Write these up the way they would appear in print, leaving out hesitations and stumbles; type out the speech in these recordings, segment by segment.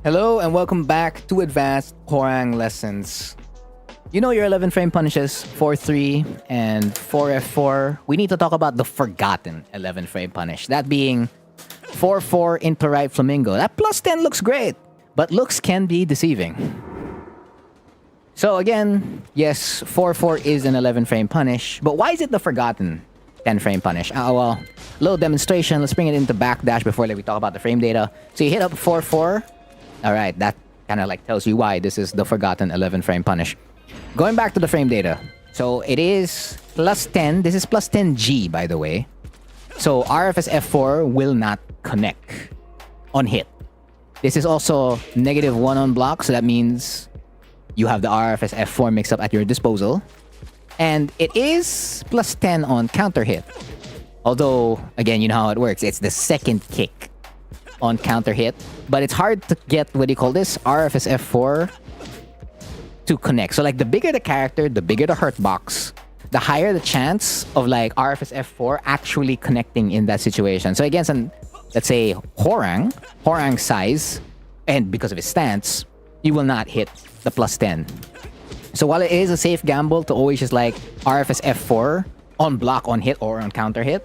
Hello and welcome back to Advanced Hwoarang Lessons. You know your 11 frame punishes 4-3 and 4F4. We need to talk about the forgotten 11 frame punish. That being 4-4 into right flamingo. That plus 10 looks great, but looks can be deceiving. So again, yes, 4-4 is an 11 frame punish, but why is it the forgotten 10 frame punish? Well, little demonstration. Let's bring it into backdash before we talk about the frame data. So you hit up 4-4. All right, that kind of like tells you why this is the forgotten 11 frame punish. Going back to the frame data. So it is plus 10. This is plus 10G, by the way. So RFS F4 will not connect on hit. This is also -1 on block. So that means you have the RFS F4 mix-up at your disposal. And it is plus 10 on counter hit. Although, again, you know how it works. It's the second kick on counter hit. But it's hard to get, what do you call this? RFS F4 to connect. So like the bigger the character, the bigger the hurt box, the higher the chance of like RFS F4 actually connecting in that situation. So against an, let's say, Hwoarang size, and because of his stance, you will not hit the plus 10. So while it is a safe gamble to always just like RFS F4 on block, on hit, or on counter hit,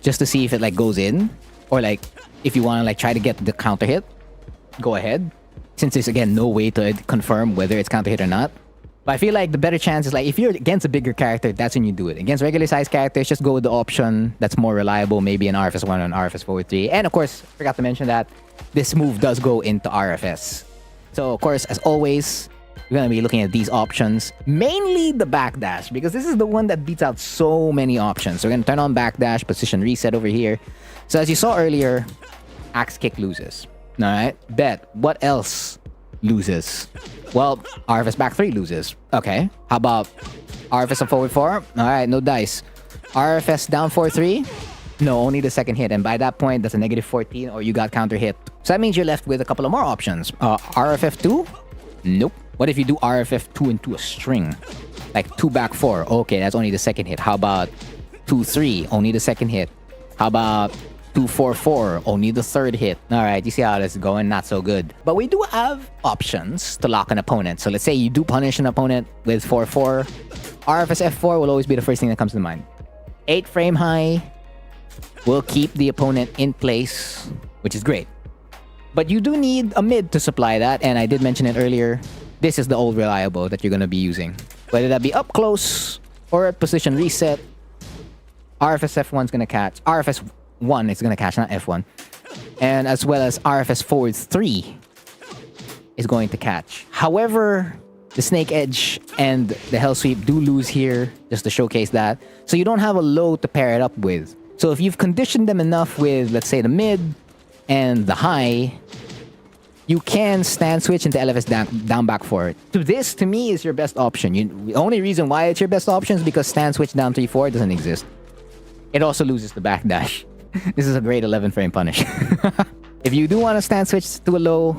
just to see if it like goes in, or like if you want to like try to get the counter hit, go ahead. Since there's again no way to confirm whether it's counter hit or not. But I feel like the better chance is like if you're against a bigger character, that's when you do it. Against regular size characters, just go with the option that's more reliable, maybe an RFS 1 or an RFS 4-3. And of course, forgot to mention that this move does go into RFS. So of course, as always, we're going to be looking at these options, mainly the backdash, because this is the one that beats out so many options. So we're going to turn on backdash, position reset over here. So as you saw earlier, axe kick loses. All right, bet. What else loses? Well, RFS back 3 loses. Okay, how about RFS up forward 4? All right, no dice. RFS down 4-3? No, only the second hit. And by that point, that's a -14 or you got counter hit. So that means you're left with a couple of more options. RFF2? Nope. What if you do RFF2 into a string? Like 2 back 4. Okay, that's only the second hit. How about 2-3? Only the second hit. How about 2-4-4, only the third hit. All right, you see how this is going? Not so good. But we do have options to lock an opponent. So let's say you do punish an opponent with 4-4. RFS F4 will always be the first thing that comes to mind. 8 frame high will keep the opponent in place, which is great. But you do need a mid to supply that, and I did mention it earlier. This is the old reliable that you're going to be using. Whether that be up close or at position reset, RFS F1 is going to catch. RFS 1 is going to catch, not F1. And as well as RFS forward 3 is going to catch. However, the Snake Edge and the Hell Sweep do lose here, just to showcase that. So you don't have a low to pair it up with. So if you've conditioned them enough with, let's say, the mid and the high, you can stand switch into LFS down back 4. To this, to me, is your best option. The only reason why it's your best option is because stand switch down 3-4 doesn't exist. It also loses the backdash. This is a great 11 frame punish. If you do want to stand switch to a low,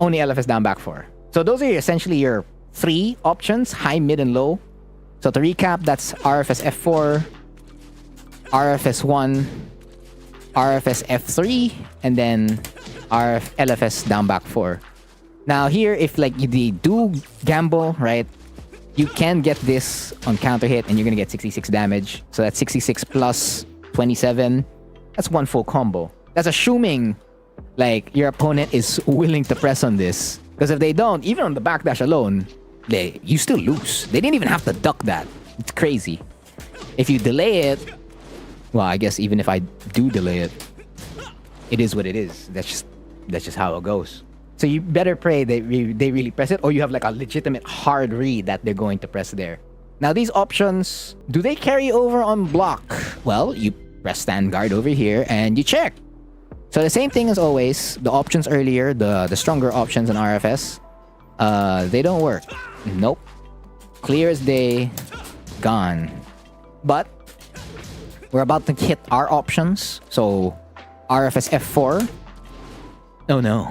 only LFS down back 4. So those are essentially your 3 options, high, mid, and low. So to recap, that's RFS F4, RFS 1, RFS F3, and then LFS down back 4. Now here, if like you do gamble, right, you can get this on counter hit and you're going to get 66 damage. So that's 66 plus 27. That's one full combo. That's assuming like your opponent is willing to press on this. Because if they don't, even on the backdash alone, you still lose. They didn't even have to duck that. It's crazy. If you delay it, well, I guess even if I do delay it, it is what it is. That's just how it goes. So you better pray they really press it, or you have like a legitimate hard read that they're going to press there. Now these options, do they carry over on block? Well, you press stand guard over here and you check. So the same thing as always, the options earlier, the stronger options in RFS, they don't work. Nope. Clear as day, gone. But we're about to hit our options. So RFS F4. Oh no.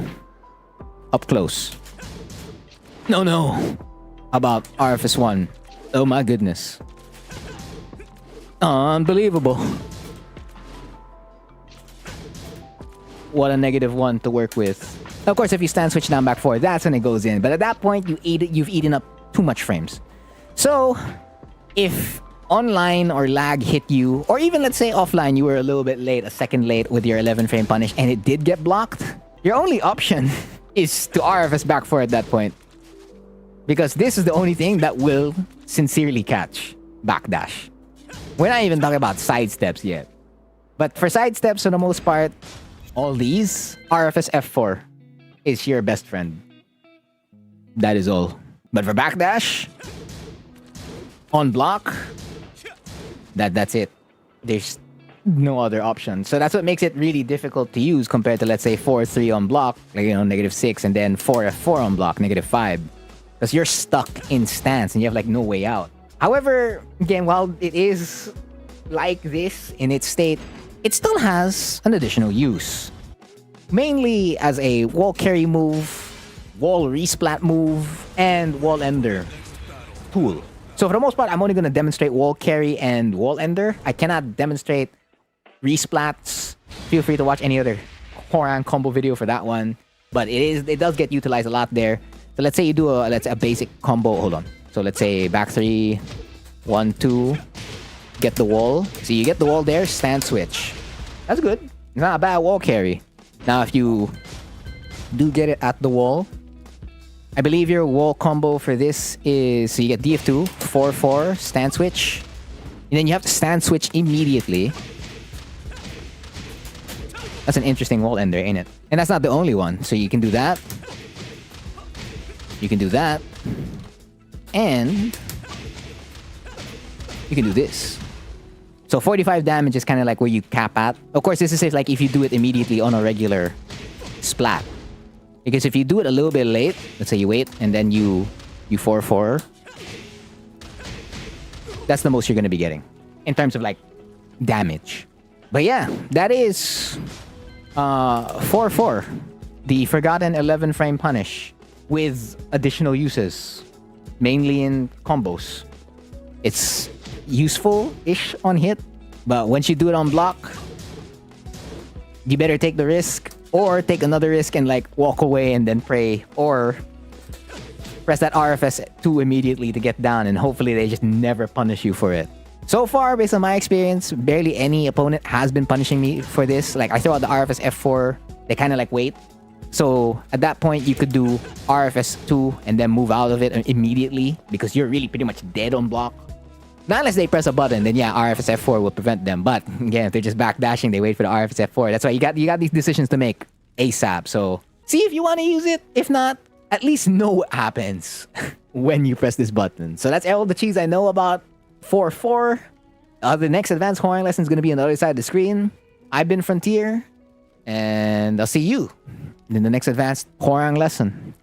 Up close. No. How about RFS 1? Oh my goodness. Unbelievable. What a -1 to work with. Of course, if you stand switch down back forward, that's when it goes in. But at that point, you've eaten up too much frames. So, if online or lag hit you, or even let's say offline, you were a little bit late, a second late with your 11 frame punish, and it did get blocked, your only option is to RFS back forward at that point. Because this is the only thing that will sincerely catch backdash. We're not even talking about sidesteps yet. But for sidesteps, for the most part, all these, RFS F4 is your best friend. That is all. But for backdash, on block, that's it. There's no other option. So that's what makes it really difficult to use compared to, let's say, 4-3 on block, like, you know, -6, and then 4F4 on block, -5. Because you're stuck in stance and you have like no way out. However, again, while it is like this in its state, it still has an additional use. Mainly as a wall carry move, wall resplat move, and wall ender tool. So for the most part, I'm only going to demonstrate wall carry and wall ender. I cannot demonstrate resplats. Feel free to watch any other Hwoarang combo video for that one. But it does get utilized a lot there. So let's say you do a basic combo. Hold on. So let's say back 3, 1, 2, get the wall. So you get the wall there, stand switch. That's good. It's not a bad wall carry. Now if you do get it at the wall, I believe your wall combo for this is, so you get DF2, 4-4, stand switch. And then you have to stand switch immediately. That's an interesting wall ender, ain't it? And that's not the only one. So you can do that. You can do that. And you can do this. So 45 damage is kind of like where you cap at. Of course, this is if, like, if you do it immediately on a regular splat. Because if you do it a little bit late, let's say you wait and then you 4-4, that's the most you're going to be getting in terms of like damage. But yeah, that is 4-4, the Forgotten 11 frame punish with additional uses, mainly in combos. It's useful-ish on hit, but once you do it on block, you better take the risk, or take another risk and like walk away and then pray, or press that RFS 2 immediately to get down, and hopefully they just never punish you for it. So far, based on my experience, barely any opponent has been punishing me for this. Like, I throw out the RFS F4, they kind of like wait. So at that point, you could do RFS 2 and then move out of it immediately, because you're really pretty much dead on block. Not unless they press a button, then yeah, RFS F4 will prevent them. But again, if they're just backdashing, they wait for the RFS F4. That's why you got these decisions to make ASAP. So see if you want to use it. If not, at least know what happens when you press this button. So that's all the cheese I know about 4-4. The next advanced Hwoarang lesson is going to be on the other side of the screen. I've been Frontier, and I'll see you in the next advanced Hwoarang lesson.